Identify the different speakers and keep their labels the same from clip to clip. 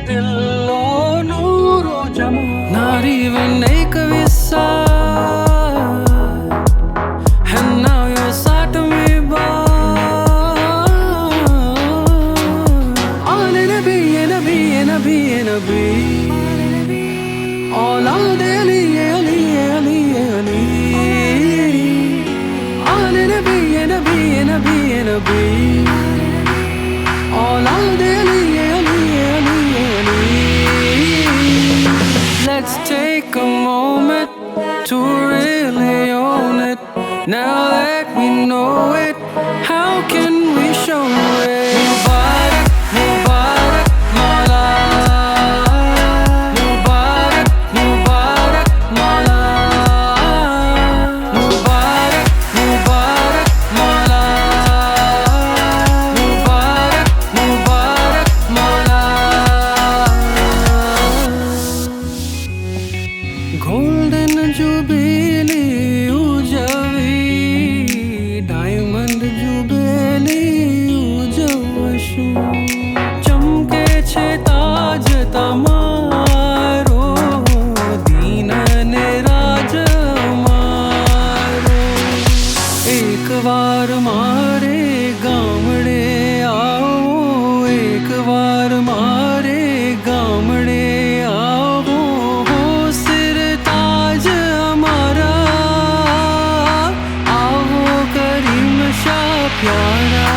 Speaker 1: dillo nooro jama. Not even a kavissa, and now you're sat me by. On a bee, and a bee, and a bee, and a bee. All out there, on a bee, and a bee, and a bee, and a bee. All out there. Let's take a moment to really own it. Now that we know it, how can we show it? Mubarak, Mubarak, Mawla. Mubarak, Mubarak, Mawla. Mubarak, Mubarak, Mawla. Mubarak, Mubarak, Mawla. Golden Jubilee ujavi, Diamond Jubilee ujavashu. Chamke che taaj tamaro, deenane raaj maro. Ek baar mare gaamde aao, ek baar mare gaamde aao. प्यारा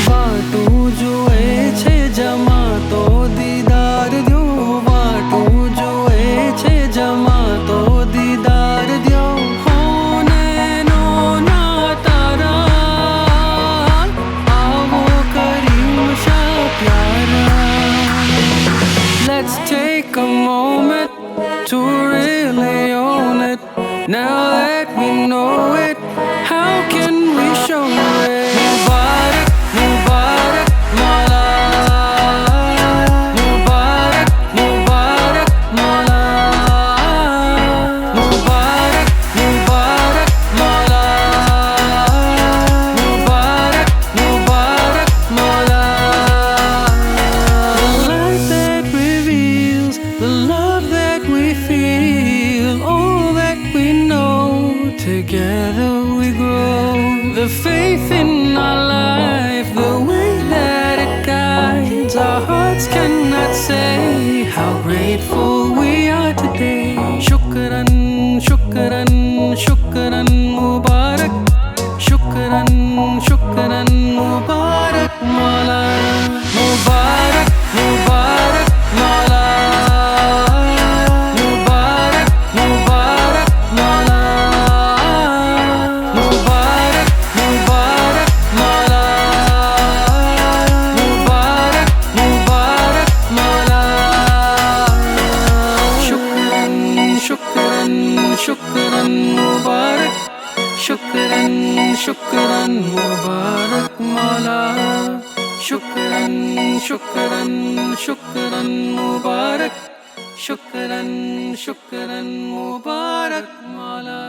Speaker 1: बाटू जो छे जमा तो दीदार द्यो बाटू जो छे जमा तो दीदार द्यो होने नो ना तारा आवो करीम शाह प्यारा. Let's take a moment to really own it. Now that we know it, how can we show it? Mubarak, Mubarak, Mawla. Mubarak, Mubarak, Mawla. Mubarak, Mubarak, Mawla. Mubarak, Mubarak, Mawla. The light that reveals the love that we feel, all that we know, together we grow. The faith in our life, the way that it guides our hearts cannot say how grateful we are today. Shukran, shukran, shukran, Mubarak. Shukran, shukran, Mubarak, Mawla. Mubarak, Mubarak, Mawla. Mubarak, Mubarak, Mawla. Mubarak, Mubarak, Mawla. Mubarak, Mubarak, Mawla. Shukran, shukran, shukran, Mubarak. Shukran, shukran, Mubarak, Mawla. Shukran, shukran, shukran, Mubarak. Shukran, shukran, Mubarak, Mawla.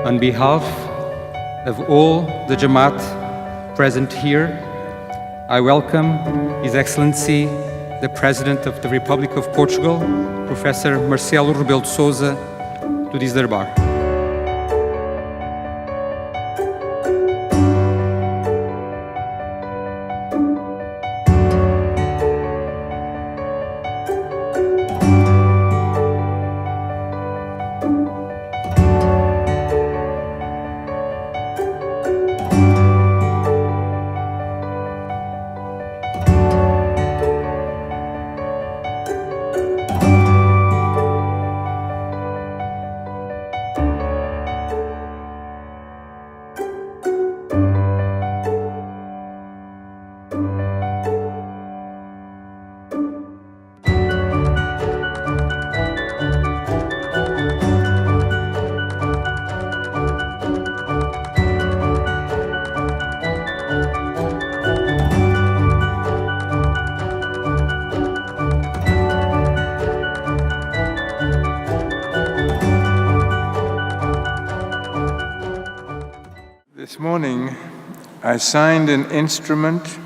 Speaker 2: On behalf of all the Jamaat present here, I welcome His Excellency, the President of the Republic of Portugal, Professor Marcelo Rebelo de Sousa, to this Darbar.
Speaker 3: This morning, I signed an instrument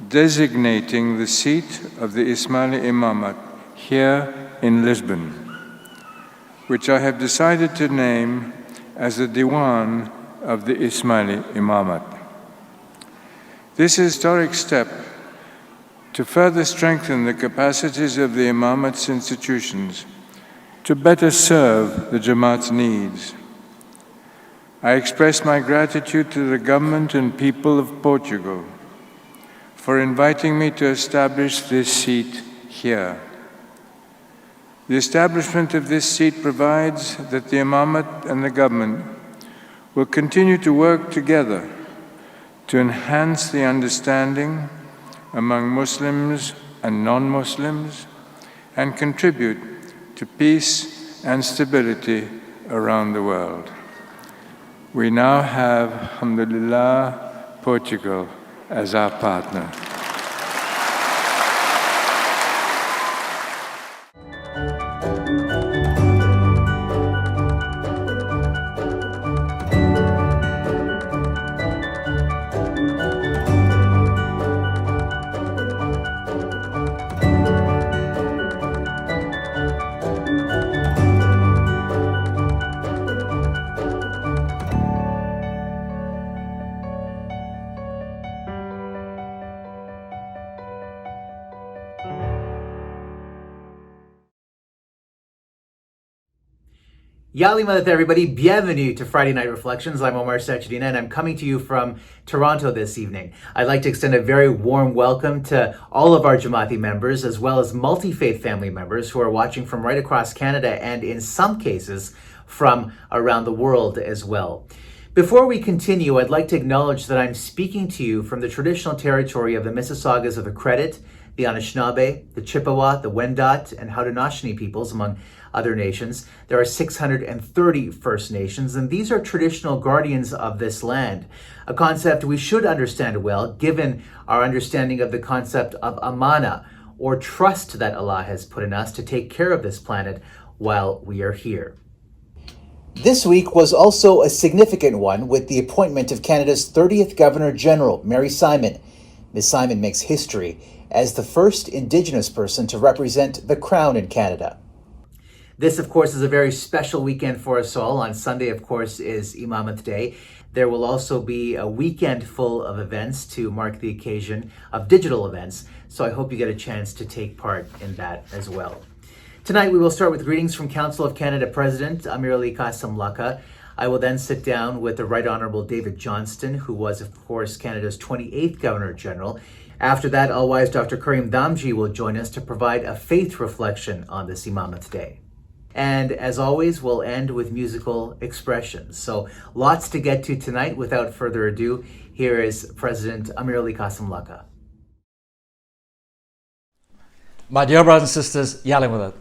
Speaker 3: designating the seat of the Ismaili Imamat here in Lisbon, which I have decided to name as the Diwan of the Ismaili Imamat. This historic step to further strengthen the capacities of the Imamat's institutions to better serve the Jamaat's needs. I express my gratitude to the government and people of Portugal for inviting me to establish this seat here. The establishment of this seat provides that the Imamat and the government will continue to work together to enhance the understanding among Muslims and non-Muslims and contribute to peace and stability around the world. We now have, alhamdulillah, Portugal as our partner.
Speaker 4: Yali Madat, everybody. Bienvenue to Friday Night Reflections. I'm Omar Sachedina, and I'm coming to you from Toronto this evening. I'd like to extend a very warm welcome to all of our Jamaati members, as well as multi-faith family members who are watching from right across Canada and in some cases from around the world as well. Before we continue, I'd like to acknowledge that I'm speaking to you from the traditional territory of the Mississaugas of the Credit, the Anishinaabe, the Chippewa, the Wendat, and Haudenosaunee peoples, among other nations. There are 630 First Nations, and these are traditional guardians of this land, a concept we should understand well, given our understanding of the concept of amana, or trust that Allah has put in us to take care of this planet while we are here.
Speaker 5: This week was also a significant one with the appointment of Canada's 30th Governor-General, Mary Simon. Ms. Simon makes history as the first Indigenous person to represent the Crown in Canada.
Speaker 4: This, of course, is a very special weekend for us all. On Sunday, of course, is Imamat Day. There will also be a weekend full of events to mark the occasion of digital events, so I hope you get a chance to take part in that as well. Tonight we will start with greetings from Council of Canada President Amir Ali Kasim Laka. I will then sit down with the Right Honourable David Johnston, who was, of course, Canada's 28th Governor General. After that, All-Wise Dr. Karim Damji will join us to provide a faith reflection on this Imamat Day. And as always, we'll end with musical expressions. So lots to get to tonight. Without further ado, here is President Amir Ali Kasim Laka.
Speaker 6: My dear brothers and sisters, Yalimulat.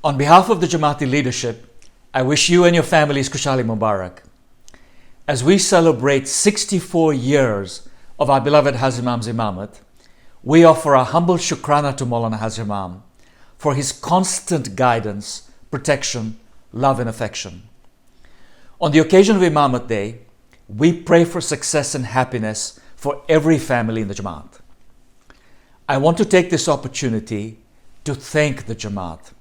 Speaker 6: On behalf of the Jamaati leadership, I wish you and your families Kushali Mubarak. As we celebrate 64 years of our beloved Hazar Imam's Imamat, we offer our humble shukrana to Mawlana Hazar Imam for his constant guidance, protection, love and affection. On the occasion of Imamat Day, we pray for success and happiness for every family in the Jamaat. I want to take this opportunity to thank the Jamaat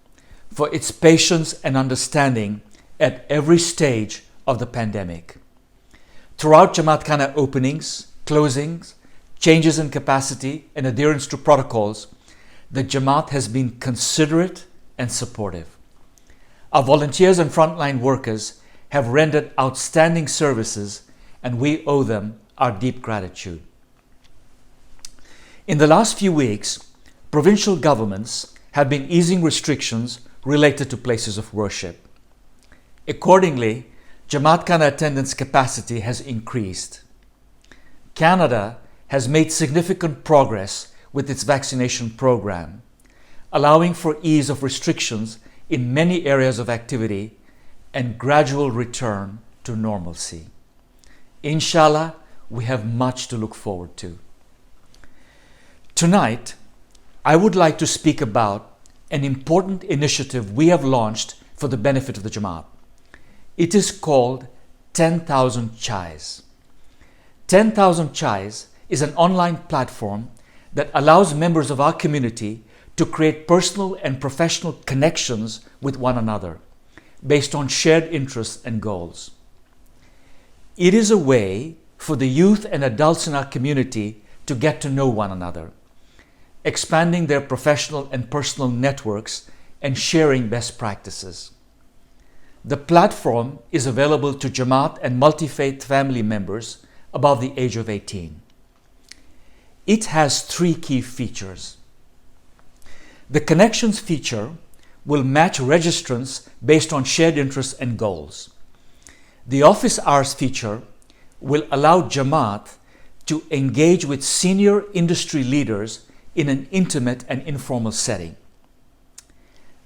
Speaker 6: for its patience and understanding at every stage of the pandemic. Throughout Jamaat Khana openings, closings, changes in capacity and adherence to protocols, the Jamaat has been considerate and supportive. Our volunteers and frontline workers have rendered outstanding services and we owe them our deep gratitude. In the last few weeks, provincial governments have been easing restrictions related to places of worship. Accordingly, Jamaat Khana attendance capacity has increased. Canada has made significant progress with its vaccination program, allowing for ease of restrictions in many areas of activity and gradual return to normalcy. Inshallah, we have much to look forward to. Tonight, I would like to speak about an important initiative we have launched for the benefit of the Jamaat. It is called 10,000 Chais. 10,000 Chais is an online platform that allows members of our community to create personal and professional connections with one another based on shared interests and goals. It is a way for the youth and adults in our community to get to know one another, expanding their professional and personal networks and sharing best practices. The platform is available to Jamaat and multi-faith family members above the age of 18. It has 3 key features. The Connections feature will match registrants based on shared interests and goals. The Office Hours feature will allow Jamaat to engage with senior industry leaders in an intimate and informal setting.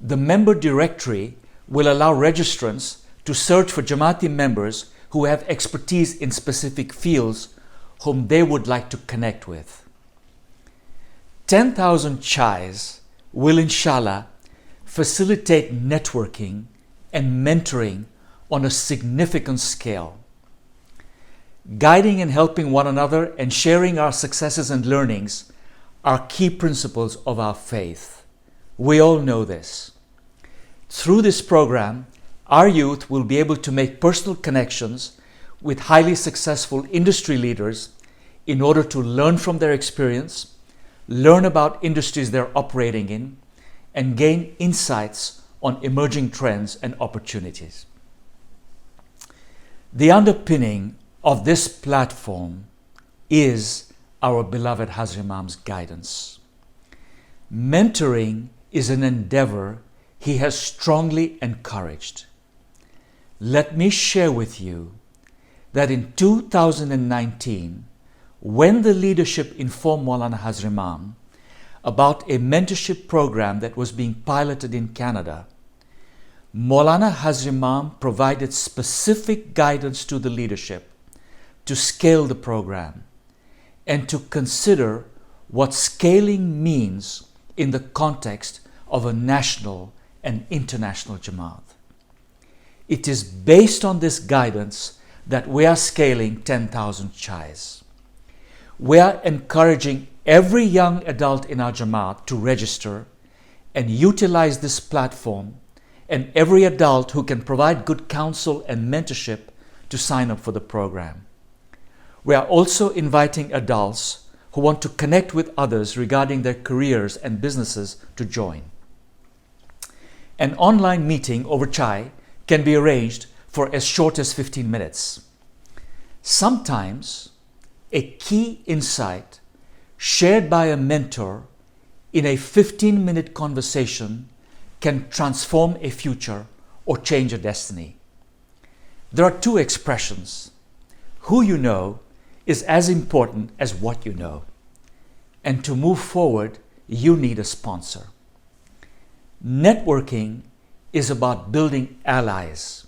Speaker 6: The member directory will allow registrants to search for Jamaati members who have expertise in specific fields whom they would like to connect with. 10,000 Chais will inshallah facilitate networking and mentoring on a significant scale. Guiding and helping one another and sharing our successes and learnings are key principles of our faith. We all know this. Through this program, our youth will be able to make personal connections with highly successful industry leaders in order to learn from their experience, learn about industries they're operating in, and gain insights on emerging trends and opportunities. The underpinning of this platform is our beloved Hazar Imam's guidance. Mentoring is an endeavor he has strongly encouraged. Let me share with you that in 2019, when the leadership informed Mawlana Hazar Imam about a mentorship program that was being piloted in Canada, Mawlana Hazar Imam provided specific guidance to the leadership to scale the program and to consider what scaling means in the context of a national and international Jamaat. It is based on this guidance that we are scaling 10,000 Chais. We are encouraging every young adult in our Jamaat to register and utilize this platform, and every adult who can provide good counsel and mentorship to sign up for the program. We are also inviting adults who want to connect with others regarding their careers and businesses to join. An online meeting over chai can be arranged for as short as 15 minutes. Sometimes a key insight shared by a mentor in a 15-minute conversation can transform a future or change a destiny. There are two expressions. Who you know is as important as what you know. And to move forward, you need a sponsor. Networking is about building allies,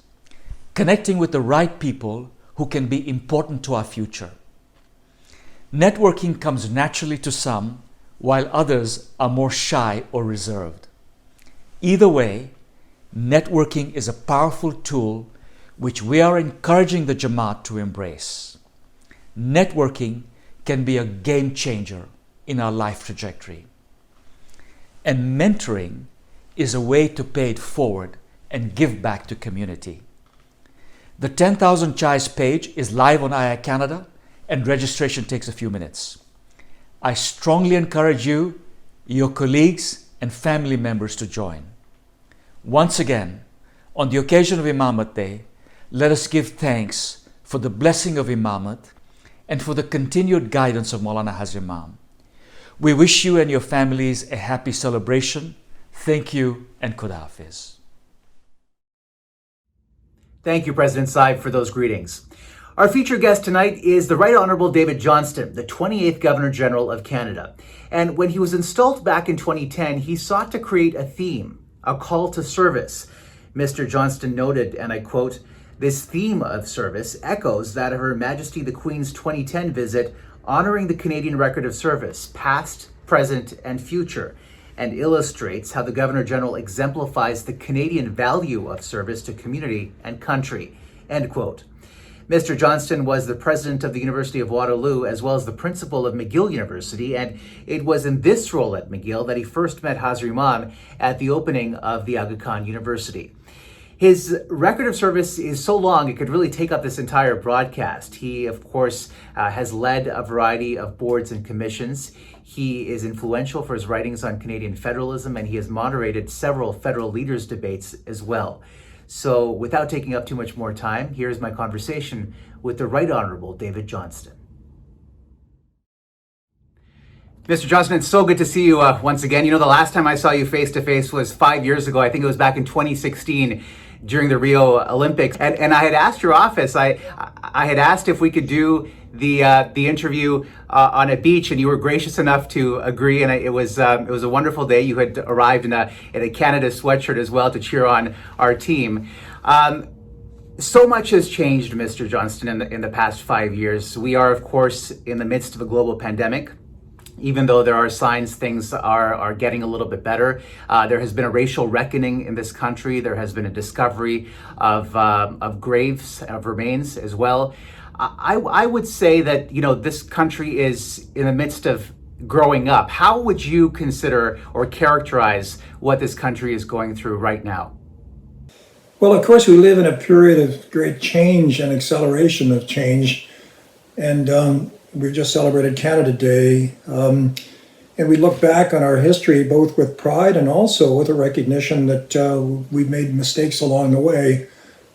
Speaker 6: connecting with the right people who can be important to our future. Networking comes naturally to some, while others are more shy or reserved. Either way, networking is a powerful tool which we are encouraging the Jamaat to embrace. Networking can be a game changer in our life trajectory. And mentoring is a way to pay it forward and give back to community. The 10,000 Chais page is live on IA Canada and registration takes a few minutes. I strongly encourage you, your colleagues and family members to join. Once again, on the occasion of Imamat Day, let us give thanks for the blessing of Imamat and for the continued guidance of Mawlana Hazar Imam. We wish you and your families a happy celebration. Thank you and Khuda Hafiz.
Speaker 4: Thank you, President Saib, for those greetings. Our featured guest tonight is the Right Honourable David Johnston, the 28th Governor General of Canada. And when he was installed back in 2010, he sought to create a theme, a call to service. Mr. Johnston noted, and I quote, "This theme of service echoes that of Her Majesty the Queen's 2010 visit, honoring the Canadian record of service, past, present, and future, and illustrates how the Governor General exemplifies the Canadian value of service to community and country," end quote. Mr. Johnston was the president of the University of Waterloo as well as the principal of McGill University, and it was in this role at McGill that he first met Hazar Imam at the opening of the Aga Khan University. His record of service is so long it could really take up this entire broadcast. He, of course, has led a variety of boards and commissions. He is influential for his writings on Canadian federalism, and he has moderated several federal leaders' debates as well. So without taking up too much more time, here's my conversation with the Right Honourable David Johnston. Mr. Johnston, it's so good to see you once again. You know, the last time I saw you face to face was 5 years ago. I think it was back in 2016 during the Rio Olympics. And I had asked your office, I had asked if we could do the interview on a beach, and you were gracious enough to agree. And it was a wonderful day. You had arrived in a Canada sweatshirt as well to cheer on our team. So much has changed, Mr. Johnston, in the past 5 years. We are, of course, in the midst of a global pandemic. Even though there are signs things are getting a little bit better, there has been a racial reckoning in this country. There has been a discovery of graves, of remains as well. I would say that, you know, this country is in the midst of growing up. How would you consider or characterize what this country is going through right now?
Speaker 7: Well, of course, we live in a period of great change and acceleration of change. And we've just celebrated Canada Day. And we look back on our history both with pride and also with a recognition that we've made mistakes along the way,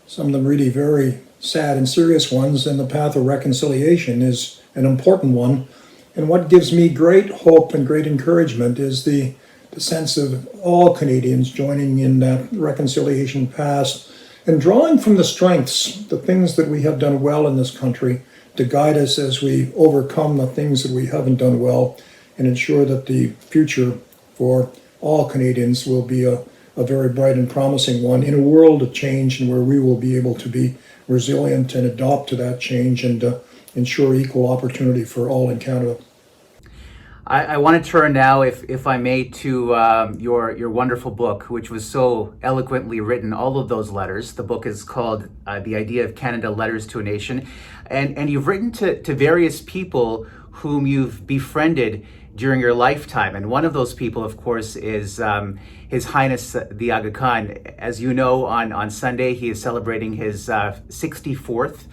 Speaker 7: some of them really very sad and serious ones, and the path of reconciliation is an important one. And what gives me great hope and great encouragement is the sense of all Canadians joining in that reconciliation path and drawing from the strengths, the things that we have done well in this country, to guide us as we overcome the things that we haven't done well and ensure that the future for all Canadians will be a very bright and promising one in a world of change, and where we will be able to be resilient and adapt to that change and ensure equal opportunity for all in Canada.
Speaker 4: I want to turn now, if I may, to your wonderful book, which was so eloquently written, all of those letters. The book is called The Idea of Canada, Letters to a Nation. And you've written to various people whom you've befriended during your lifetime. And one of those people, of course, is His Highness the Aga Khan. As you know, on Sunday, he is celebrating his 64th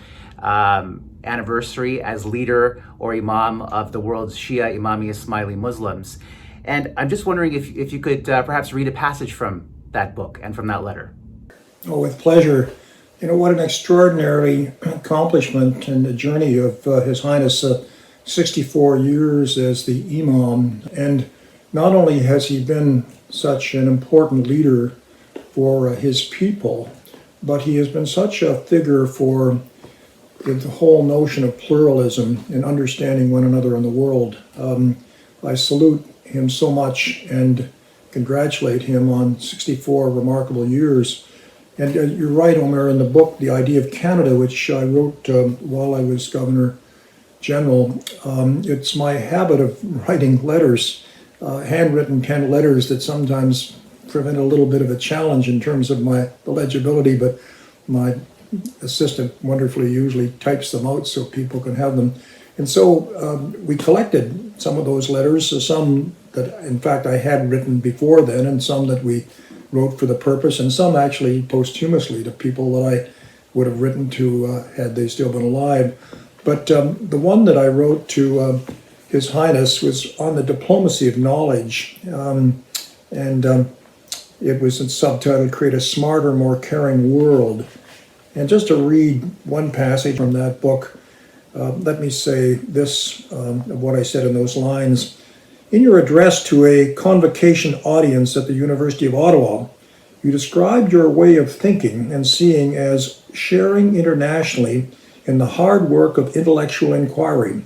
Speaker 4: anniversary as leader or Imam of the world's Shia Imami Ismaili Muslims. And I'm just wondering if you could perhaps read a passage from that book and from that letter?
Speaker 7: Oh, with pleasure. You know, what an extraordinary accomplishment in the journey of His Highness, 64 years as the Imam. And not only has he been such an important leader for his people, but he has been such a figure for the whole notion of pluralism and understanding one another in the world. I salute him so much and congratulate him on 64 remarkable years. And you're right, Omar, in the book, The Idea of Canada, which I wrote while I was Governor General, it's my habit of writing letters, handwritten kind of letters that sometimes present a little bit of a challenge in terms of the legibility, but my assistant wonderfully usually types them out so people can have them. And so we collected some of those letters, some that in fact I had written before then, and some that we wrote for the purpose, and some actually posthumously to people that I would have written to had they still been alive. But the one that I wrote to His Highness was on the diplomacy of knowledge, and it was subtitled "Create a Smarter, More Caring World." And just to read one passage from that book, let me say this of what I said in those lines. In your address to a convocation audience at the University of Ottawa, you described your way of thinking and seeing as sharing internationally in the hard work of intellectual inquiry.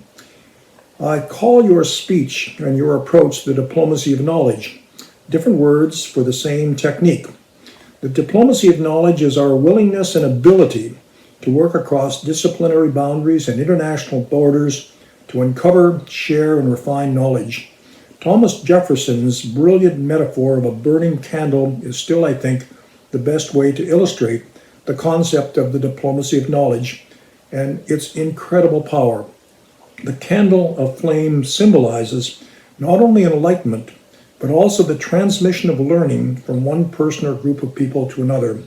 Speaker 7: I call your speech and your approach the diplomacy of knowledge, different words for the same technique. The diplomacy of knowledge is our willingness and ability to work across disciplinary boundaries and international borders to uncover, share, and refine knowledge. Thomas Jefferson's brilliant metaphor of a burning candle is still, I think, the best way to illustrate the concept of the diplomacy of knowledge and its incredible power. The candle of flame symbolizes not only enlightenment, but also the transmission of learning from one person or group of people to another.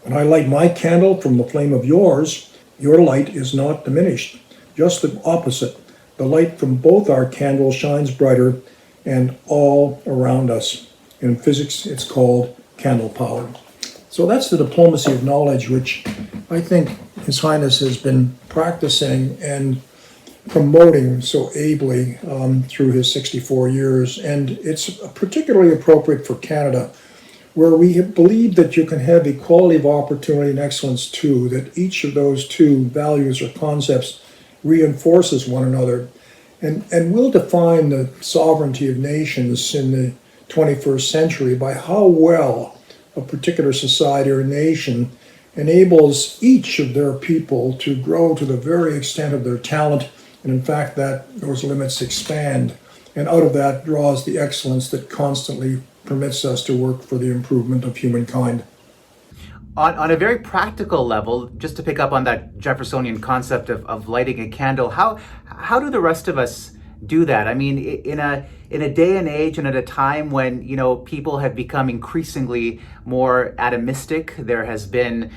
Speaker 7: When I light my candle from the flame of yours, your light is not diminished. Just the opposite. The light from both our candles shines brighter and all around us. In physics, it's called candle power. So that's the diplomacy of knowledge, which I think His Highness has been practicing and promoting so ably through his 64 years. And it's particularly appropriate for Canada, where we believe that you can have equality of opportunity and excellence too, that each of those two values or concepts reinforces one another. And we'll define the sovereignty of nations in the 21st century by how well a particular society or nation enables each of their people to grow to the very extent of their talent, and in fact that those limits expand, and out of that draws the excellence that constantly permits us to work for the improvement of humankind.
Speaker 4: On a very practical level, just to pick up on that Jeffersonian concept of lighting a candle, how do the rest of us do that? I mean, in a day and age and at a time when, you know, people have become increasingly more atomistic, there has been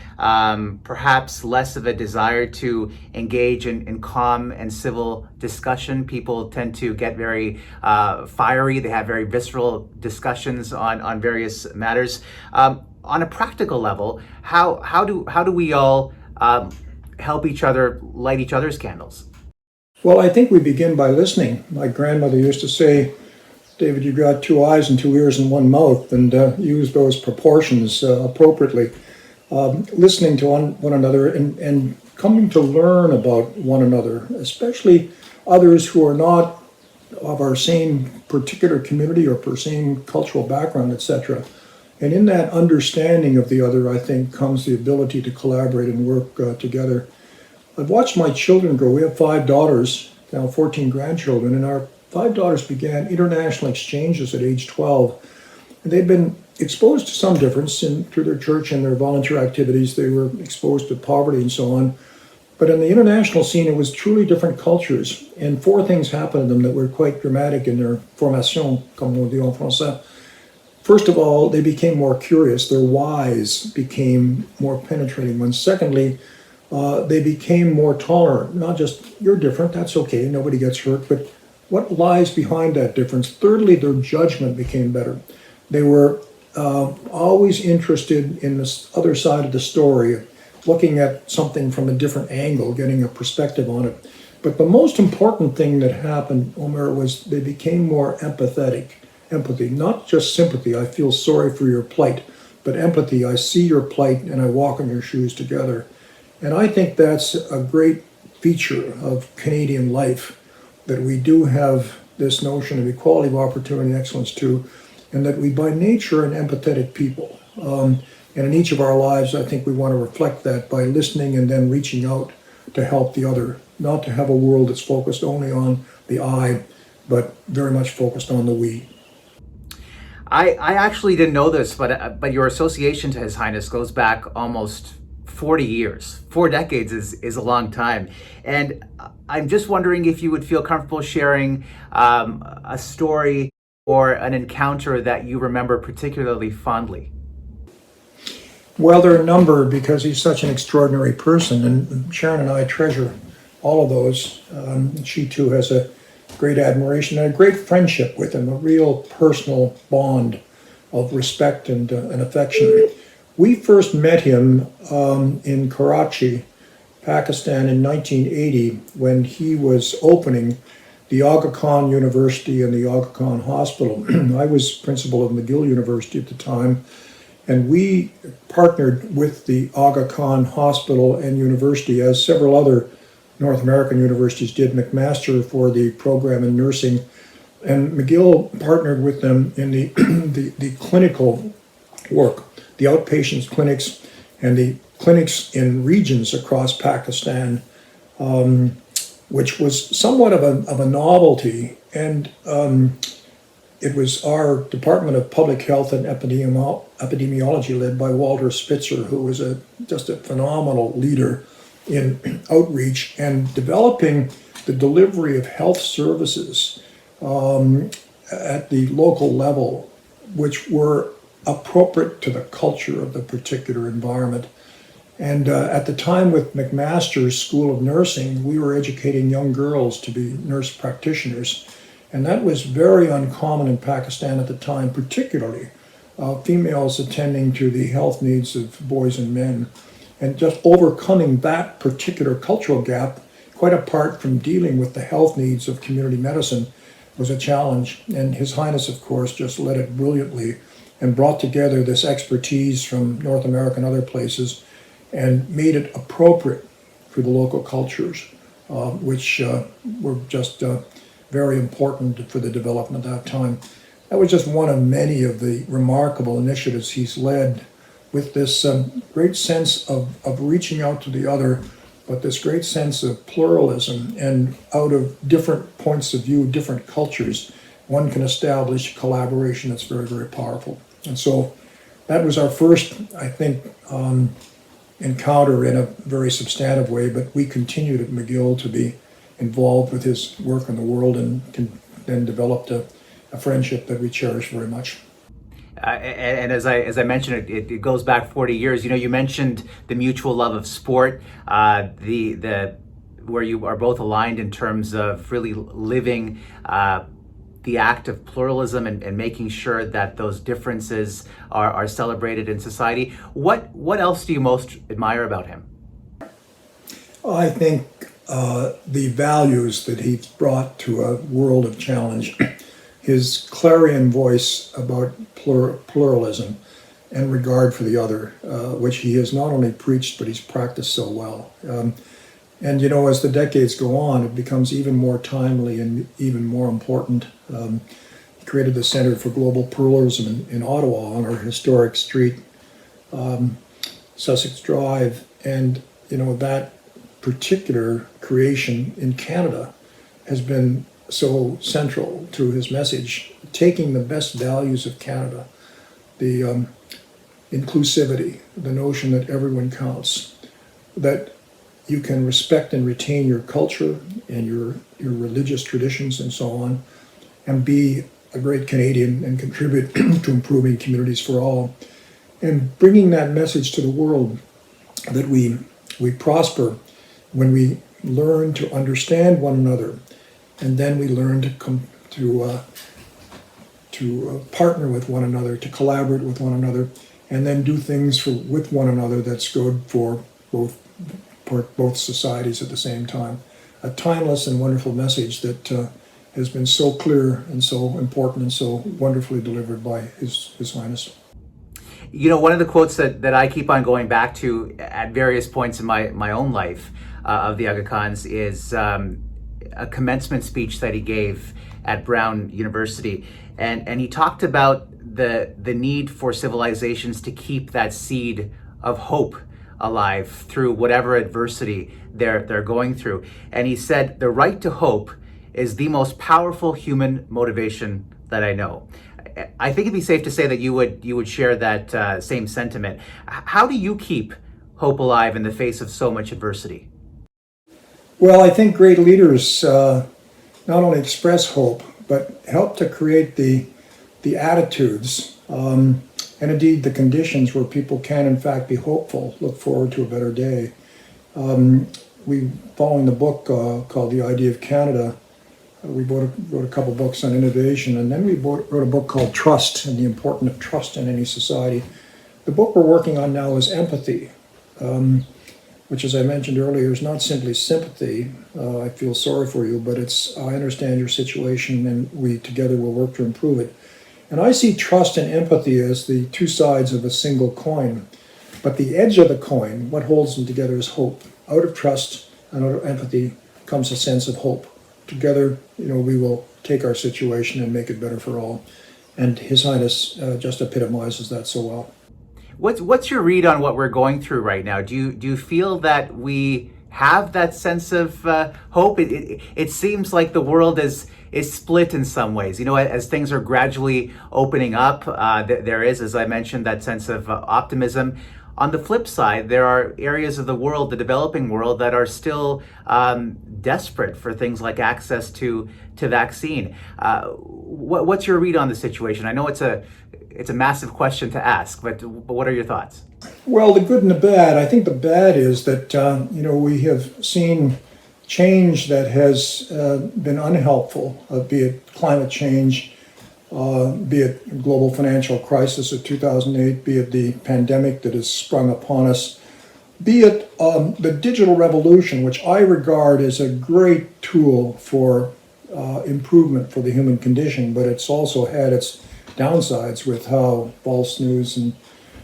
Speaker 4: perhaps less of a desire to engage in calm and civil discussion. People tend to get very fiery. They have very visceral discussions on various matters. On a practical level, how do we all help each other light each other's candles?
Speaker 7: Well, I think we begin by listening. My grandmother used to say, David, you've got 2 eyes and 2 ears and 1 mouth, and use those proportions appropriately. Listening to one another and coming to learn about one another, especially others who are not of our same particular community or same cultural background, etc. And in that understanding of the other, I think, comes the ability to collaborate and work together. I've watched my children grow. We have 5 daughters, now 14 grandchildren, and our 5 daughters began international exchanges at age 12. And they've been exposed to some difference through their church and their volunteer activities. They were exposed to poverty and so on. But in the international scene, it was truly different cultures. And 4 things happened to them that were quite dramatic in their formation, comme on dit en français. First of all, they became more curious. Their whys became more penetrating ones. Secondly, they became more tolerant. Not just, you're different, that's okay, nobody gets hurt, but what lies behind that difference? Thirdly, their judgment became better. They were always interested in this other side of the story, looking at something from a different angle, getting a perspective on it. But the most important thing that happened, Omar, was they became more empathetic. Empathy, not just sympathy, I feel sorry for your plight, but empathy, I see your plight and I walk in your shoes together. And I think that's a great feature of Canadian life, that we do have this notion of equality of opportunity and excellence too, and that we by nature are an empathetic people. And in each of our lives, I think we want to reflect that by listening and then reaching out to help the other, not to have a world that's focused only on the I, but very much focused on the we.
Speaker 4: I actually didn't know this, but your association to His Highness goes back almost 40 years. 4 decades is a long time. And I'm just wondering if you would feel comfortable sharing a story or an encounter that you remember particularly fondly.
Speaker 7: Well, there are a number, because he's such an extraordinary person, and Sharon and I treasure all of those. She too has a great admiration and a great friendship with him, a real personal bond of respect and affection. We first met him in Karachi, Pakistan in 1980, when he was opening the Aga Khan University and the Aga Khan Hospital. I was principal of McGill University at the time, and we partnered with the Aga Khan Hospital and University, as several other North American universities did, McMaster for the program in nursing, and McGill partnered with them in the clinical work, the outpatients clinics and the clinics in regions across Pakistan, which was somewhat of a novelty. And it was our Department of Public Health and Epidemiology, led by Walter Spitzer, who was just a phenomenal leader in outreach and developing the delivery of health services at the local level, which were appropriate to the culture of the particular environment. And at the time with McMaster's School of Nursing, we were educating young girls to be nurse practitioners. And that was very uncommon in Pakistan at the time, particularly females attending to the health needs of boys and men. And just overcoming that particular cultural gap, quite apart from dealing with the health needs of community medicine, was a challenge. And His Highness, of course, just led it brilliantly and brought together this expertise from North America and other places and made it appropriate for the local cultures, which were just very important for the development at that time. That was just one of many of the remarkable initiatives he's led, with this great sense of reaching out to the other, but this great sense of pluralism, and out of different points of view, different cultures, one can establish collaboration that's very, very powerful. And so that was our first, I think, encounter in a very substantive way, but we continued at McGill to be involved with his work in the world, and then developed a friendship that we cherish very much.
Speaker 4: And as I mentioned, it goes back 40 years. You know, you mentioned the mutual love of sport, the where you are both aligned in terms of really living the act of pluralism and making sure that those differences are celebrated in society. What else do you most admire about him?
Speaker 7: I think the values that he's brought to a world of challenge, his clarion voice about pluralism and regard for the other, which he has not only preached, but he's practiced so well. And you know, as the decades go on, it becomes even more timely and even more important. He created the Center for Global Pluralism in Ottawa on our historic street, Sussex Drive. And you know, that particular creation in Canada has been so central to his message, taking the best values of Canada, the inclusivity, the notion that everyone counts, that you can respect and retain your culture and your religious traditions and so on, and be a great Canadian and contribute to improving communities for all. And bringing that message to the world, that we prosper when we learn to understand one another, and then we learn to partner with one another, to collaborate with one another, and then do things with one another that's good for both societies at the same time. A timeless and wonderful message that has been so clear and so important and so wonderfully delivered by His Highness.
Speaker 4: You know, one of the quotes that I keep on going back to at various points in my own life of the Aga Khan's is a commencement speech that he gave at Brown University. And he talked about the need for civilizations to keep that seed of hope alive through whatever adversity they're going through. And he said, the right to hope is the most powerful human motivation that I know. I think it'd be safe to say that you would share that same sentiment. How do you keep hope alive in the face of so much adversity?
Speaker 7: Well, I think great leaders not only express hope, but help to create the attitudes and indeed the conditions where people can in fact be hopeful, look forward to a better day. Following the book called The Idea of Canada, we wrote a couple books on innovation, and then we wrote a book called Trust and the Importance of Trust in Any Society. The book we're working on now is Empathy, which, as I mentioned earlier, is not simply sympathy. I feel sorry for you, but it's I understand your situation and we together will work to improve it. And I see trust and empathy as the two sides of a single coin. But the edge of the coin, what holds them together, is hope. Out of trust and out of empathy comes a sense of hope. Together, we will take our situation and make it better for all. And His Highness just epitomizes that so well.
Speaker 4: What's your read on what we're going through right now? Do you feel that we have that sense of hope? It seems like the world is split in some ways. As things are gradually opening up, there is, as I mentioned, that sense of optimism. On the flip side, there are areas of the world, the developing world, that are still desperate for things like access to vaccine. What's your read on the situation? I know it's a massive question to ask, but what are your thoughts?
Speaker 7: Well, the good and the bad. I think the bad is that we have seen change that has been unhelpful, be it climate change, be it global financial crisis of 2008, be it the pandemic that has sprung upon us, be it the digital revolution, which I regard as a great tool for improvement for the human condition, but it's also had its downsides with how false news and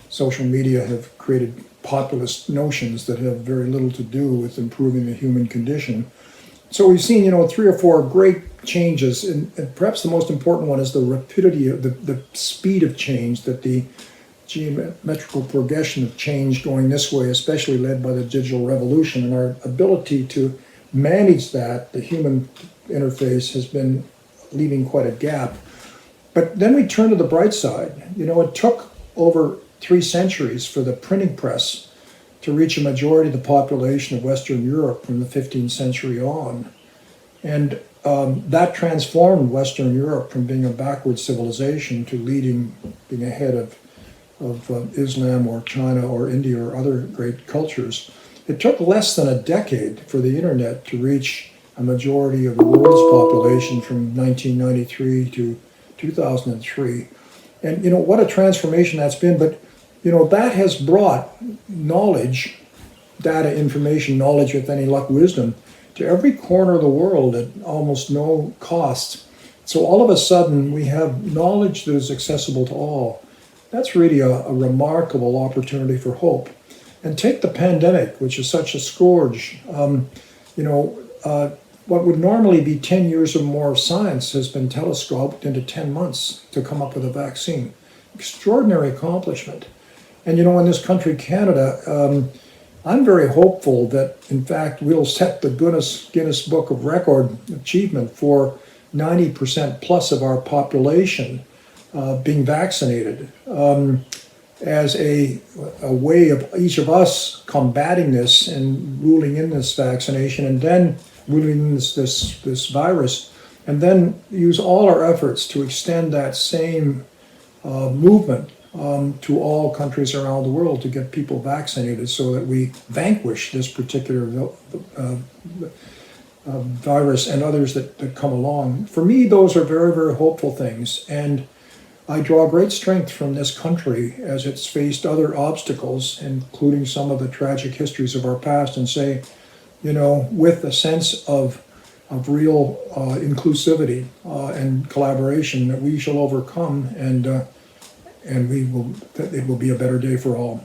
Speaker 7: social media have created populist notions that have very little to do with improving the human condition. So we've seen, 3 or 4 great changes, and perhaps the most important one is the rapidity of the speed of change, that the geometrical progression of change going this way, especially led by the digital revolution, and our ability to manage that, the human interface, has been leaving quite a gap. But then we turn to the bright side. It took over 3 centuries for the printing press to reach a majority of the population of Western Europe from the 15th century on. And that transformed Western Europe from being a backward civilization to being ahead of Islam or China or India or other great cultures. It took less than a decade for the internet to reach a majority of the world's population from 1993 to 2003. And what a transformation that's been. But that has brought knowledge, data, information, knowledge with any luck, wisdom, to every corner of the world at almost no cost. So all of a sudden we have knowledge that is accessible to all. That's really a remarkable opportunity for hope. And take the pandemic, which is such a scourge. What would normally be 10 years or more of science has been telescoped into 10 months to come up with a vaccine. Extraordinary accomplishment. And in this country, Canada, I'm very hopeful that, in fact, we'll set the Guinness Book of Record achievement for 90% plus of our population being vaccinated as a way of each of us combating this and ruling in this vaccination, and then ruling in this virus, and then use all our efforts to extend that same movement to all countries around the world to get people vaccinated so that we vanquish this particular virus and others that come along. For me, those are very, very hopeful things. And I draw great strength from this country as it's faced other obstacles, including some of the tragic histories of our past, and say, with a sense of real inclusivity and collaboration, that we shall overcome, and it will be a better day for all.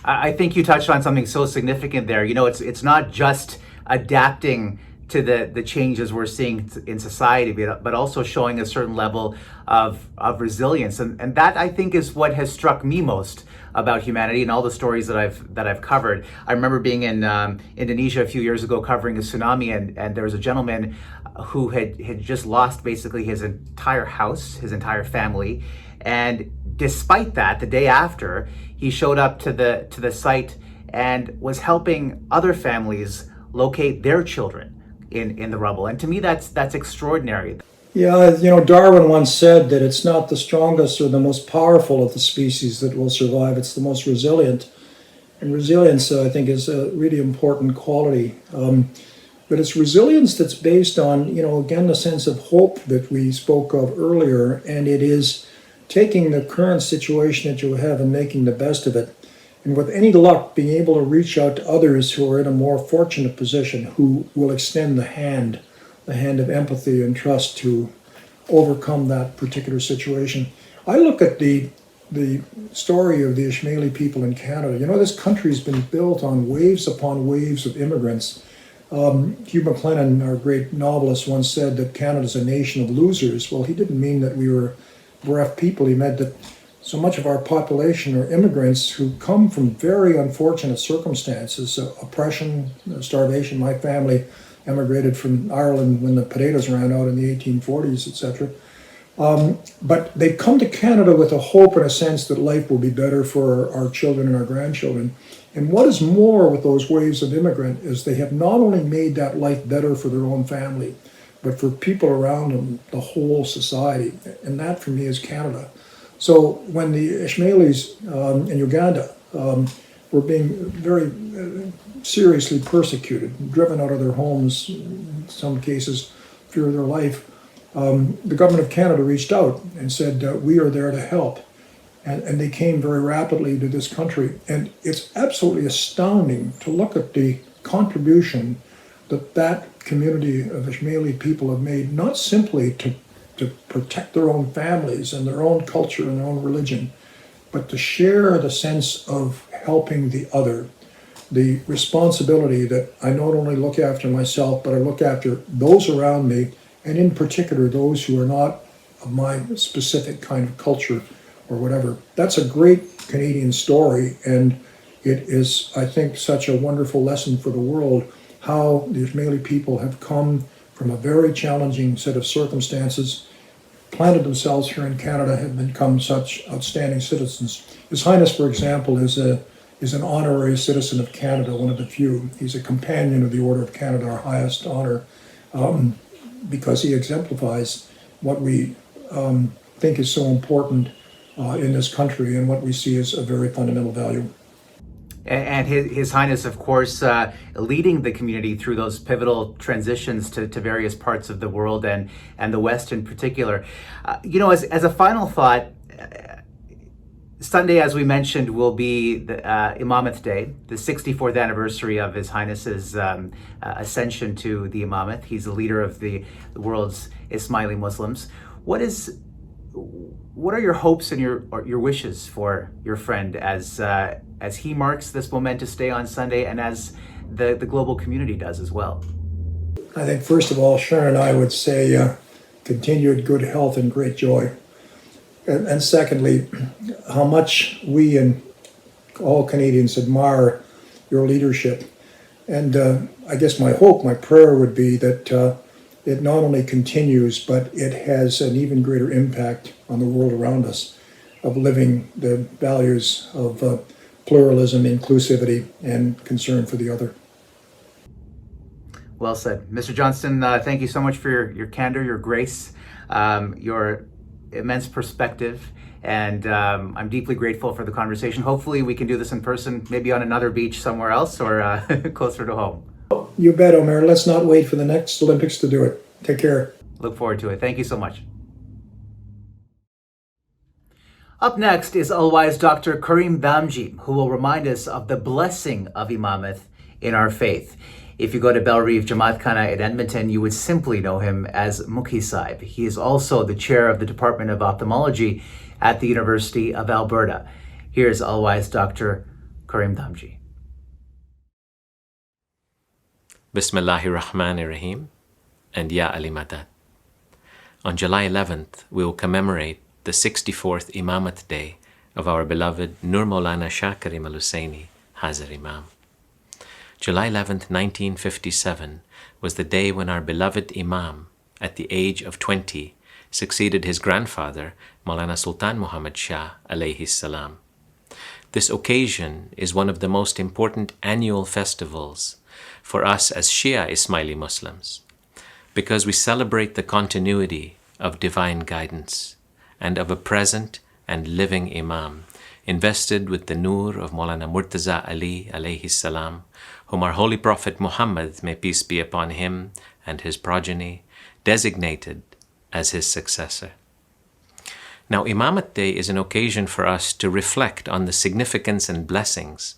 Speaker 4: I think you touched on something so significant there. It's not just adapting to the changes we're seeing in society, but also showing a certain level of resilience, and that, I think, is what has struck me most about humanity and all the stories that I've covered. I remember being in Indonesia a few years ago covering a tsunami, and there was a gentleman who had just lost basically his entire house, his entire family, and despite that, the day after, he showed up to the site and was helping other families locate their children in the rubble. And to me, that's extraordinary.
Speaker 7: Yeah, Darwin once said that it's not the strongest or the most powerful of the species that will survive, it's the most resilient. And resilience, I think, is a really important quality. But it's resilience that's based on, again, the sense of hope that we spoke of earlier, and it is taking the current situation that you have and making the best of it. And with any luck, being able to reach out to others who are in a more fortunate position, who will extend the hand of empathy and trust to overcome that particular situation. I look at the story of the Ismaili people in Canada. This country's been built on waves upon waves of immigrants. Hugh MacLennan, our great novelist, once said that Canada's a nation of losers. Well, he didn't mean that we were bereft people. He meant that so much of our population are immigrants who come from very unfortunate circumstances, oppression, starvation. My family emigrated from Ireland when the potatoes ran out in the 1840s, etc. But they come to Canada with a hope and a sense that life will be better for our children and our grandchildren. And what is more with those waves of immigrant is they have not only made that life better for their own family, but for people around them, the whole society. And that, for me, is Canada. So when the Ismailis in Uganda were being very seriously persecuted, driven out of their homes, in some cases fear their life, the government of Canada reached out and said, we are there to help. And they came very rapidly to this country. And it's absolutely astounding to look at the contribution that community of Ismaili people have made, not simply to protect their own families and their own culture and their own religion, but to share the sense of helping the other, the responsibility that I not only look after myself, but I look after those around me, and in particular those who are not of my specific kind of culture or whatever. That's a great Canadian story, and it is, I think, such a wonderful lesson for the world, how the Ismaili people have come from a very challenging set of circumstances, planted themselves here in Canada, have become such outstanding citizens. His Highness, for example, is an honorary citizen of Canada, one of the few. He's a companion of the Order of Canada, our highest honor, because he exemplifies what we think is so important in this country and what we see as a very fundamental value.
Speaker 4: And His Highness, of course, leading the community through those pivotal transitions to various parts of the world and the West in particular. As a final thought, Sunday, as we mentioned, will be the Imamat Day, the 64th anniversary of His Highness's ascension to the Imamat. He's the leader of the world's Ismaili Muslims. What are your hopes and your wishes for your friend as he marks this momentous day on Sunday, and as the global community does as well?
Speaker 7: I think, first of all, Sharon and I would say continued good health and great joy. And secondly, how much we and all Canadians admire your leadership. And I guess my hope, my prayer would be that it not only continues, but it has an even greater impact on the world around us, of living the values of pluralism, inclusivity, and concern for the other.
Speaker 4: Well said. Mr. Johnston, thank you so much for your candor, your grace, your immense perspective, and I'm deeply grateful for the conversation. Hopefully we can do this in person, maybe on another beach somewhere else, or closer to home.
Speaker 7: You bet, Omer. Let's not wait for the next Olympics to do it. Take care.
Speaker 4: Look forward to it. Thank you so much. Up next is All-Wise Dr. Karim Damji, who will remind us of the blessing of Imamat in our faith. If you go to Bell Reeve Jamaat Khana in Edmonton, you would simply know him as Mukhi Saib. He is also the chair of the Department of Ophthalmology at the University of Alberta. Here's All-Wise Dr. Karim Damji.
Speaker 8: Bismillahir Rahmanir Rahim and Ya Ali Madad. On July 11th, we will commemorate the 64th Imamat Day of our beloved Nur Mawlana Shakarim al-Husseini Hazar Imam. July 11th, 1957 was the day when our beloved Imam, at the age of 20, succeeded his grandfather, Mawlana Sultan Muhammad Shah alayhi salam. This occasion is one of the most important annual festivals for us as Shia Ismaili Muslims, because we celebrate the continuity of divine guidance and of a present and living Imam, invested with the nur of Mawlana Murtaza Ali alayhi salam, whom our Holy Prophet Muhammad, may peace be upon him and his progeny, designated as his successor. Now, Imamat Day is an occasion for us to reflect on the significance and blessings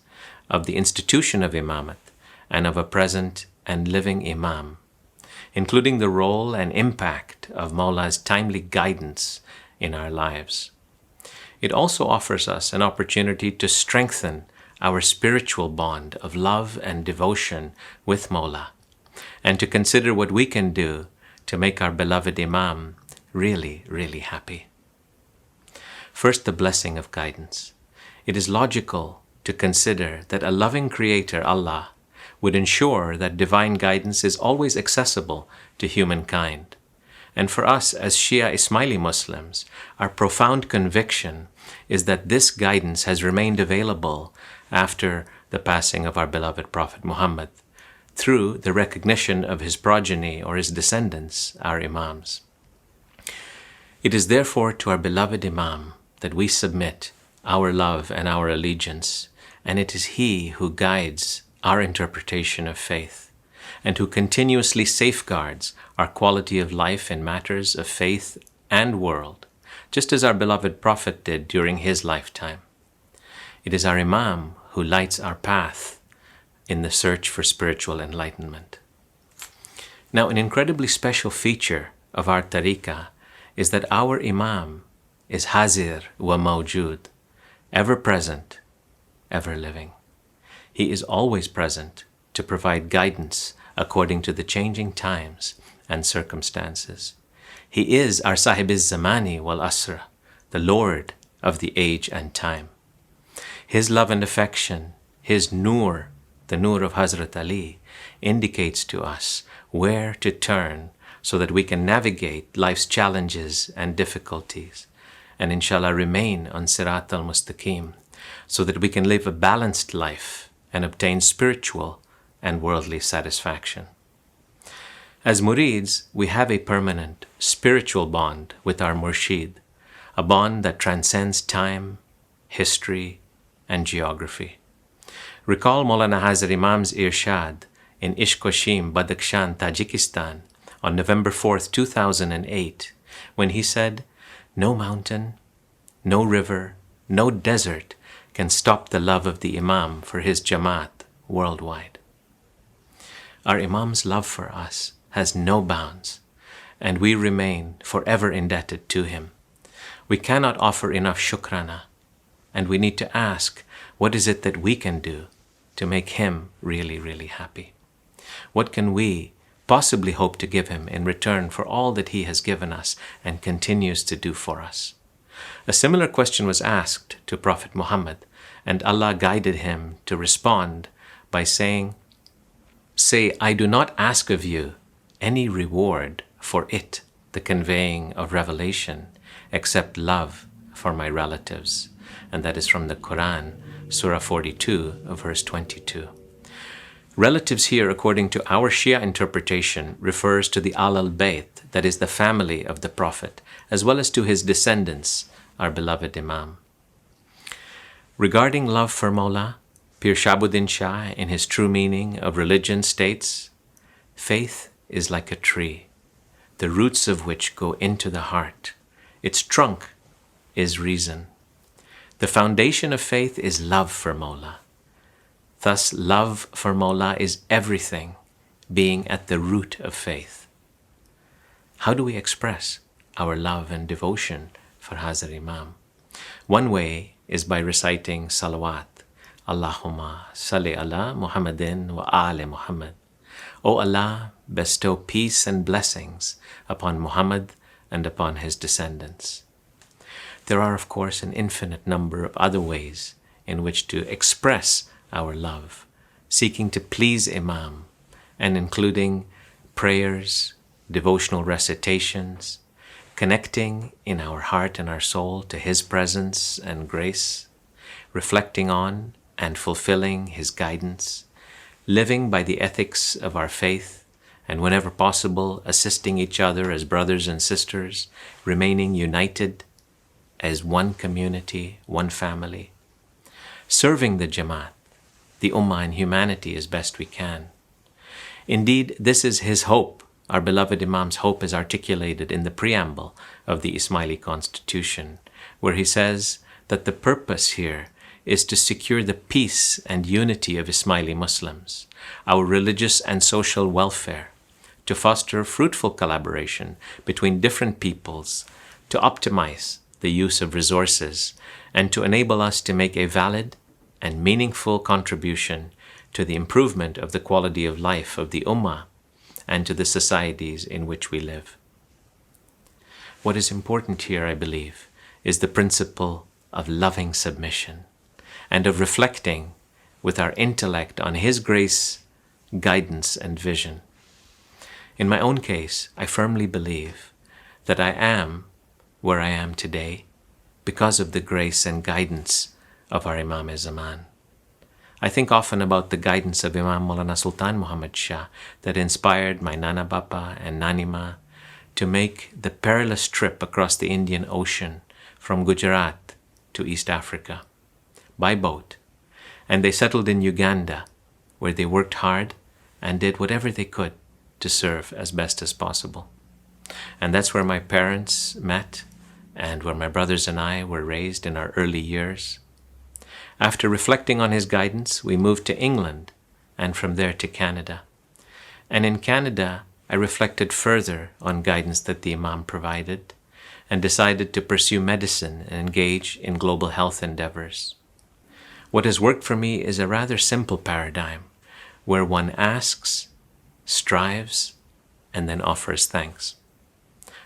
Speaker 8: of the institution of Imamat and of a present and living Imam, including the role and impact of Mawla's timely guidance in our lives. It also offers us an opportunity to strengthen our spiritual bond of love and devotion with Mawla, and to consider what we can do to make our beloved Imam really, really happy. First, the blessing of guidance. It is logical to consider that a loving Creator, Allah, would ensure that divine guidance is always accessible to humankind. And for us as Shia Ismaili Muslims, our profound conviction is that this guidance has remained available after the passing of our beloved Prophet Muhammad, through the recognition of his progeny or his descendants, our Imams. It is therefore to our beloved Imam that we submit our love and our allegiance, and it is he who guides our interpretation of faith, and who continuously safeguards our quality of life in matters of faith and world, just as our beloved Prophet did during his lifetime. It is our Imam who lights our path in the search for spiritual enlightenment. Now, an incredibly special feature of our tariqah is that our Imam is Hazir wa Mawjud, ever present, ever living. He is always present to provide guidance according to the changing times and circumstances. He is our Sahibiz Zamani wal Asra, the Lord of the age and time. His love and affection, his nur, the nur of Hazrat Ali, indicates to us where to turn so that we can navigate life's challenges and difficulties, and inshallah remain on Sirat al-Mustaqim, so that we can live a balanced life and obtain spiritual and worldly satisfaction. As murids, we have a permanent spiritual bond with our murshid, a bond that transcends time, history, and geography. Recall Mawlana Hazar Imam's irshad in Ishkoshim, Badakhshan, Tajikistan on November 4th, 2008, when he said, "No mountain, no river, no desert can stop the love of the Imam for his Jamaat worldwide." Our Imam's love for us has no bounds, and we remain forever indebted to him. We cannot offer enough shukrana, and we need to ask, what is it that we can do to make him really, really happy? What can we possibly hope to give him in return for all that he has given us and continues to do for us? A similar question was asked to Prophet Muhammad, and Allah guided him to respond by saying, "Say, I do not ask of you any reward for it, the conveying of revelation, except love for my relatives." And that is from the Quran, Surah 42, verse 22. Relatives here, according to our Shia interpretation, refers to the Al al-Bayt, that is the family of the Prophet, as well as to his descendants, our beloved Imam. Regarding love for Mawla, Pir Shabuddin Shah, in his true meaning of religion, states, "Faith is like a tree, the roots of which go into the heart. Its trunk is reason. The foundation of faith is love for Mawla. Thus, love for Mawla is everything, being at the root of faith. How do we express our love and devotion for Hazar Imam? One way is by reciting salawat. Allahumma salli ala Muhammadin wa ali Muhammad. O Allah, bestow peace and blessings upon Muhammad and upon his descendants. There are, of course, an infinite number of other ways in which to express our love, seeking to please Imam, and including prayers, devotional recitations, connecting in our heart and our soul to his presence and grace, reflecting on and fulfilling his guidance, living by the ethics of our faith, and whenever possible, assisting each other as brothers and sisters, remaining united as one community, one family, serving the Jamaat, the Ummah and humanity as best we can. Indeed, this is his hope. Our beloved Imam's hope is articulated in the preamble of the Ismaili constitution, where he says that the purpose here is to secure the peace and unity of Ismaili Muslims, our religious and social welfare, to foster fruitful collaboration between different peoples, to optimize the use of resources, and to enable us to make a valid and meaningful contribution to the improvement of the quality of life of the Ummah and to the societies in which we live. What is important here, I believe, is the principle of loving submission and of reflecting with our intellect on his grace, guidance, and vision. In my own case, I firmly believe that I am where I am today because of the grace and guidance of our Imam Zaman. I think often about the guidance of Imam Mawlana Sultan Muhammad Shah that inspired my Nana Bapa and Nanima to make the perilous trip across the Indian Ocean from Gujarat to East Africa by boat. And they settled in Uganda, where they worked hard and did whatever they could to serve as best as possible. And that's where my parents met and where my brothers and I were raised in our early years. After reflecting on his guidance, we moved to England and from there to Canada. And in Canada, I reflected further on guidance that the Imam provided and decided to pursue medicine and engage in global health endeavors. What has worked for me is a rather simple paradigm where one asks, strives, and then offers thanks.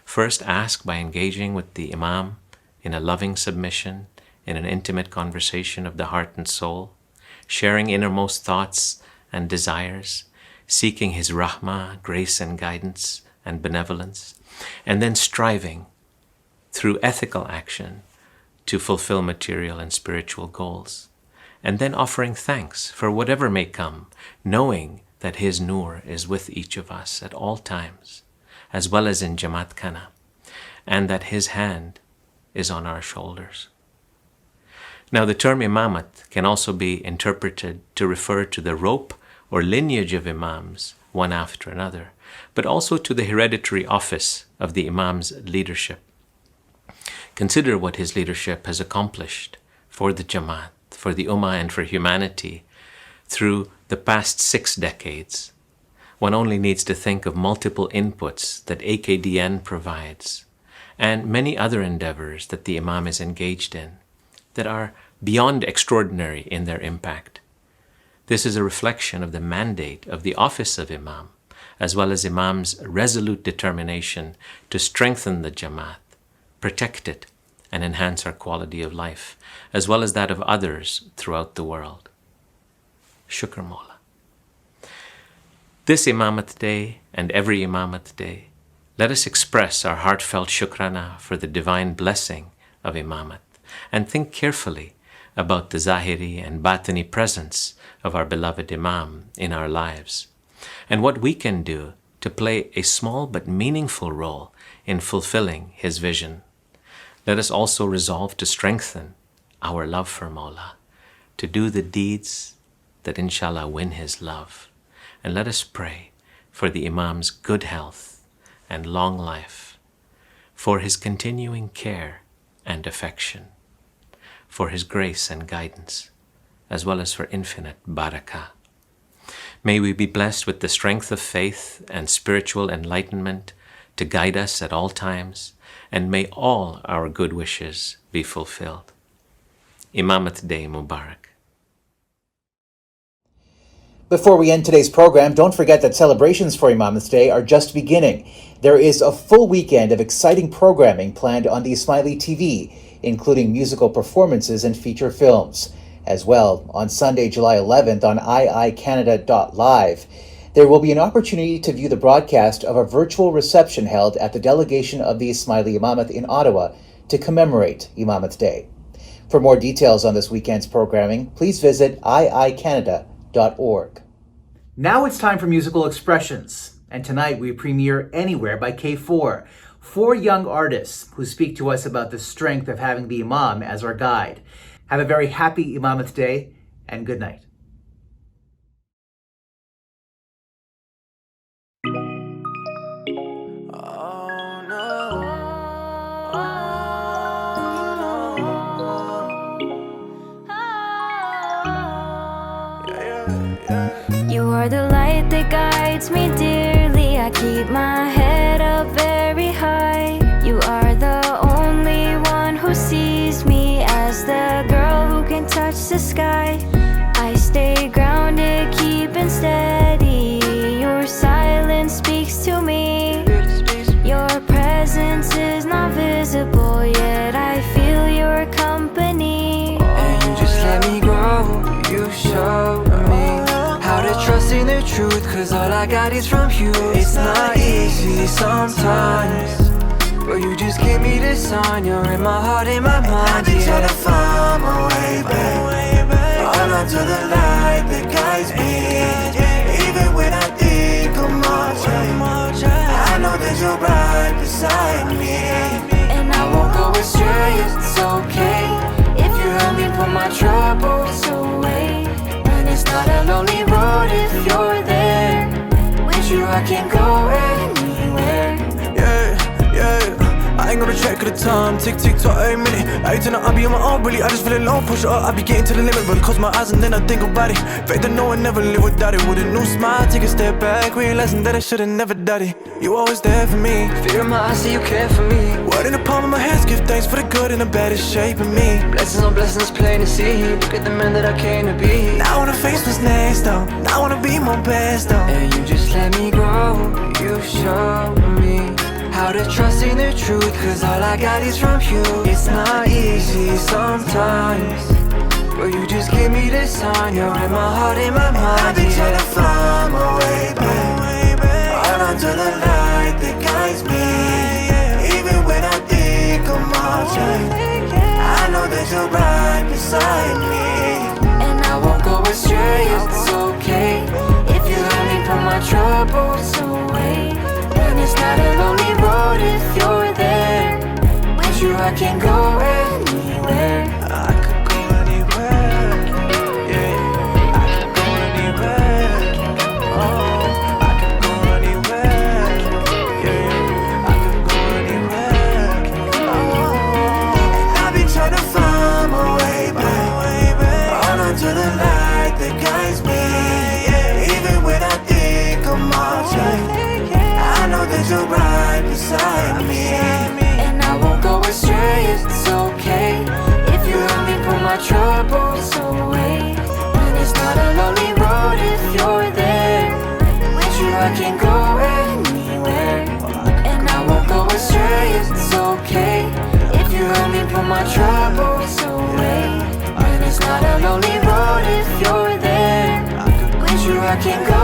Speaker 8: First, ask by engaging with the Imam in a loving submission, in an intimate conversation of the heart and soul, sharing innermost thoughts and desires, seeking his rahmah, grace and guidance and benevolence, and then striving through ethical action to fulfill material and spiritual goals, and then offering thanks for whatever may come, knowing that his nur is with each of us at all times, as well as in Jamaat Khana, and that his hand is on our shoulders. Now, the term Imamat can also be interpreted to refer to the rope or lineage of Imams, one after another, but also to the hereditary office of the Imam's leadership. Consider what his leadership has accomplished for the Jamaat, for the Ummah, and for humanity through the past 6 decades. One only needs to think of multiple inputs that AKDN provides and many other endeavors that the Imam is engaged in that are beyond extraordinary in their impact. This is a reflection of the mandate of the office of Imam, as well as Imam's resolute determination to strengthen the Jamaat, protect it, and enhance our quality of life, as well as that of others throughout the world. Shukr Mawla. This Imamat Day and every Imamat Day, let us express our heartfelt shukrana for the divine blessing of Imamat and think carefully about the Zahiri and Batini presence of our beloved Imam in our lives and what we can do to play a small but meaningful role in fulfilling his vision. Let us also resolve to strengthen our love for Mawla, to do the deeds that inshallah win his love. And let us pray for the Imam's good health and long life, for his continuing care and affection, for His grace and guidance, as well as for infinite barakah. May we be blessed with the strength of faith and spiritual enlightenment to guide us at all times, and may all our good wishes be fulfilled. Imamat Day Mubarak.
Speaker 5: Before we end today's program, don't forget that celebrations for Imamat Day are just beginning. There is a full weekend of exciting programming planned on the Ismaili TV, including musical performances and feature films. As well, on Sunday, July 11th on iicanada.live, there will be an opportunity to view the broadcast of a virtual reception held at the delegation of the Ismaili Imamat in Ottawa to commemorate Imamat Day. For more details on this weekend's programming, please visit iicanada.org.
Speaker 4: Now it's time for musical expressions, and tonight we premiere Anywhere by K4, 4 young artists who speak to us about the strength of having the Imam as our guide. Have a very happy Imamat Day, and good night.
Speaker 9: You are the light that guides me dearly. I keep my head up very high. You are the only one who sees me as the girl who can touch the sky. I stay grounded, keeping steady. Your silence speaks to me. Your presence is not visible, yet I feel your company.
Speaker 1: And you just let me grow. You show me how to trust in the truth, cause all I got is from you. It's not easy sometimes, but you just give me the sign. You're in my heart, in my mind. I've been trying to find my way back, all onto the light that guides me. Even when I think I'm marching, I know that you're right beside me. And I won't go astray, it's okay if you help me put my troubles away. And it's not a lonely road if you're there. With you I can go anywhere.
Speaker 10: I ain't gonna check the time, tick tick tock every minute. Every time I be on my own, really, I just feel alone. Push it up, I be getting to the limit, but I close my eyes and then I think about it. Faith that no one never live without it. With a new smile, take a step back, realizing that I should've never done it. You always there for me.
Speaker 1: Fear in my eyes, see you care for me.
Speaker 10: Word in the palm of my hands, give thanks for the good and the bad is shaping me.
Speaker 1: Blessings on blessings, plain to see. Look at the man that I came to be.
Speaker 10: Now I wanna face what's next though. Now I wanna be my best though.
Speaker 1: And you just let me grow. You show me how to trust in the truth, cause all I got is from you. It's not easy sometimes, but you just give me the sign. You're in my heart, in my mind.
Speaker 10: I've been trying to find my way back, all onto the light that guides me. Even when I think I'm marching, I know that you're right beside me.
Speaker 1: And I won't go astray, it's okay if you help me put my troubles away. And it's not a lonely road if you're there. With you I can go anywhere.
Speaker 10: I could go anywhere, yeah. I could go anywhere, oh. I could go anywhere, yeah. I could go anywhere, oh. And I've been trying to find my way back, all onto the light that guides me. Even when I think I'm marching, I know that you're right beside me.
Speaker 1: And I won't go astray, it's okay if you help me put my troubles away. And it's not a lonely road if you're there. With you I can go anywhere. And I won't go astray, it's okay if you help me put my troubles away. And it's not a lonely road if you're there. With you I can go